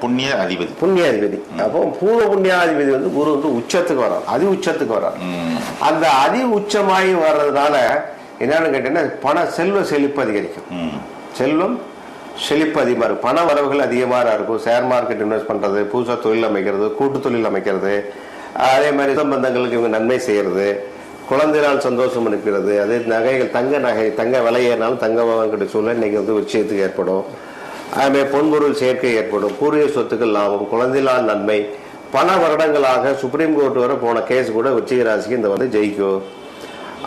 புண்ணியாதிபதி. அப்போ பூர்வ புண்ணியாதிபதி குரு உச்சத்துக்கு வரும், அதி உச்சத்துக்கு வரும். அந்த அதி உச்சமாகி வர்றதுனால என்னன்னு கேட்டீங்கன்னா செல்வ செழிப்பு அதிகரிக்கும். செல்வம் செழிப்பு அதிகமாக இருக்கும், பண வரவுகள் அதிகமாக இருக்கும். ஷேர் மார்க்கெட் இன்வெஸ்ட் பண்றது, புதுசாக தொழில் அமைக்கிறது, கூட்டு தொழில் அமைக்கிறது, அதே மாதிரி சம்பந்தங்களுக்கு இவங்க நன்மை செய்யறது, குழந்தைகளால் சந்தோஷம் இருக்கிறது. அதே நகைகள், தங்க விலை ஏறினாலும் தங்க வாங்கக்கூடிய சூழ்நிலை இன்னைக்கு விஷயத்துக்கு ஏற்படும். அதுமாதிரி பொன்பொருள் சேர்க்கை ஏற்படும், பூர்வீக சொத்துக்கள் லாபம், குழந்தைகளால் நன்மை. பல வருடங்களாக சுப்ரீம் கோர்ட் வரை போன கேஸ் கூட விருச்சிக ராசிக்கு இந்த ஜெயிக்கும்.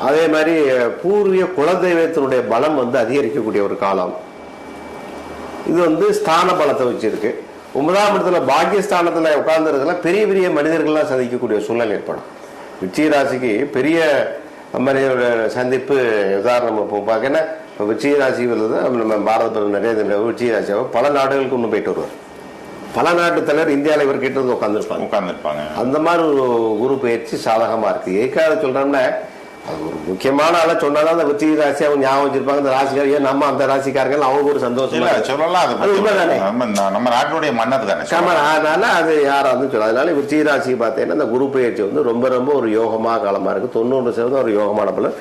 அதே மாதிரி பூர்வீக குலதெய்வத்தினுடைய பலம் அதிகரிக்கக்கூடிய ஒரு காலம் இது. ஸ்தான பலத்தை வச்சிருக்கு. 9ஆம் இடத்துல பாக்கியஸ்தானத்துல உட்கார்ந்துருக்கல பெரிய பெரிய மனிதர்கள்லாம் சந்திக்கக்கூடிய சூழ்நிலை ஏற்படும். விருச்சிக ராசிக்கு பெரிய மனிதோட சந்திப்பு உதாரணம் இப்போ பார்க்கன்னா, இப்போ விருச்சிக ராசி நம்ம பாரத பிரதமர் நரேந்திர விருச்சிக ராசியாக பல நாடுகளுக்கு இன்னும் போயிட்டு வருவார். பல நாட்டு தலைவர் இந்தியாவில் இவர் கிட்ட இருந்து உட்காந்துருப்பாங்க. அந்த மாதிரி ஒரு குரு பயிற்சி சாதகமா இருக்கு. எதுக்காக சொல்றோம்னா, அது ஒரு முக்கியமான ஆள சொன்னாதான் அந்த விருச்சிக ராசி அவங்க ஞாபகம் வச்சிருப்பாங்க. அந்த ராசிக்காரங்க நம்ம அந்த ராசிக்காரங்க அவங்க ஒரு சந்தோஷமா சொல்லலாம். அது உண்மைதானே, நம்ம நாட்டுடைய மன்னர் தானே. அதனால அது யாரா சொல்ல. அதனால விருச்சிக ராசிக்கு பார்த்தீங்கன்னா இந்த குரு பயிற்சி ரொம்ப ரொம்ப ஒரு யோகமான காலமா இருக்கு. 90% ஒரு யோகமான பலன்.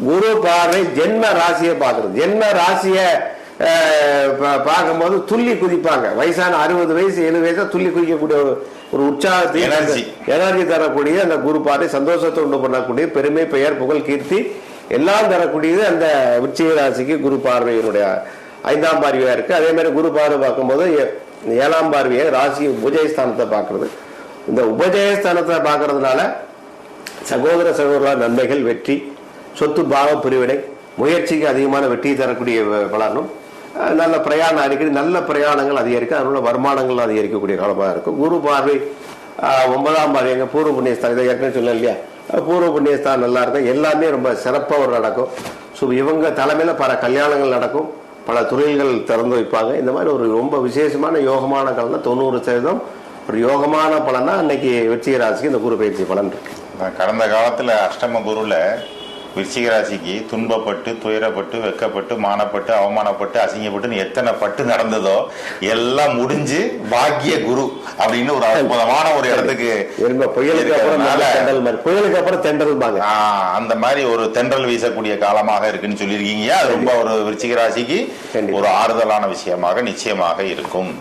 குரு பார்வை ஜென்ம ராசியை பார்க்கறது. ஜென்ம ராசியை பார்க்கும்போது துள்ளி குதிப்பாங்க. வயசான 60 வயசு 70 வயசா துள்ளி குதிக்கக்கூடிய ஒரு உற்சாகத்தை எனர்ஜி தரக்கூடிய அந்த குரு பார்வை, சந்தோஷத்தை உண்டு பண்ணக்கூடிய பெருமை, பெயர், புகழ், கீர்த்தி எல்லாம் தரக்கூடியது அந்த விருச்சிக ராசிக்கு குரு பார்வையினுடைய 5ஆம் பார்வையா இருக்கு. அதே மாதிரி குரு பார்வை பார்க்கும்போது 7ஆம் பார்வையை ராசி உபஜயஸ்தானத்தை பார்க்கறது. இந்த உபஜயஸ்தானத்தை பார்க்கறதுனால சகோதர நன்மைகள், வெற்றி, சொத்து பாவ பிரிவினை, முயற்சிக்கு அதிகமான வெற்றி தரக்கூடிய பலனும், நல்ல பிரயாணம் அடிக்கடி நல்ல பிரயாணங்கள் அதிகரிக்கும். அதனால வருமானங்கள் அதிகரிக்கக்கூடிய காலமாக இருக்கும். குரு பார்வை 9ஆம் பார்வை எங்க பூர்வ புண்ணியஸ்தானம், இதை ஏற்கனவே சொல்ல இல்லையா, பூர்வ புண்ணியஸ்தானம் நல்லா இருக்கும். எல்லாமே ரொம்ப சிறப்பாக நடக்கும். ஸோ இவங்க தலைமையில பல கல்யாணங்கள் நடக்கும், பல தொழில்கள் திறந்து வைப்பாங்க. இந்த மாதிரி ஒரு ரொம்ப விசேஷமான யோகமான காலம் தான். 90% ஒரு யோகமான பலனா இன்னைக்கு விருச்சிக ராசிக்கு இந்த குரு பயிற்சி பலன் இருக்கு. கடந்த காலத்துல அஷ்டம குருல விருச்சிக ராசிக்கு துன்பப்பட்டு, துயரப்பட்டு, வெக்கப்பட்டு, மானப்பட்டு, அவமானப்பட்டு, அசிங்கப்பட்டு எத்தனை பட்டு நடந்ததோ எல்லாம் முடிஞ்சு பாக்கிய குரு அப்படின்னு ஒரு அற்புதமான ஒரு இடத்துக்கு, புயலுக்கு அப்புறம் தென்றல், அந்த மாதிரி ஒரு தென்றல் வீசக்கூடிய காலமாக இருக்குன்னு சொல்லியிருக்கீங்க. அது ரொம்ப ஒரு விருச்சிக ராசிக்கு ஒரு ஆறுதலான விஷயமாக நிச்சயமாக இருக்கும்.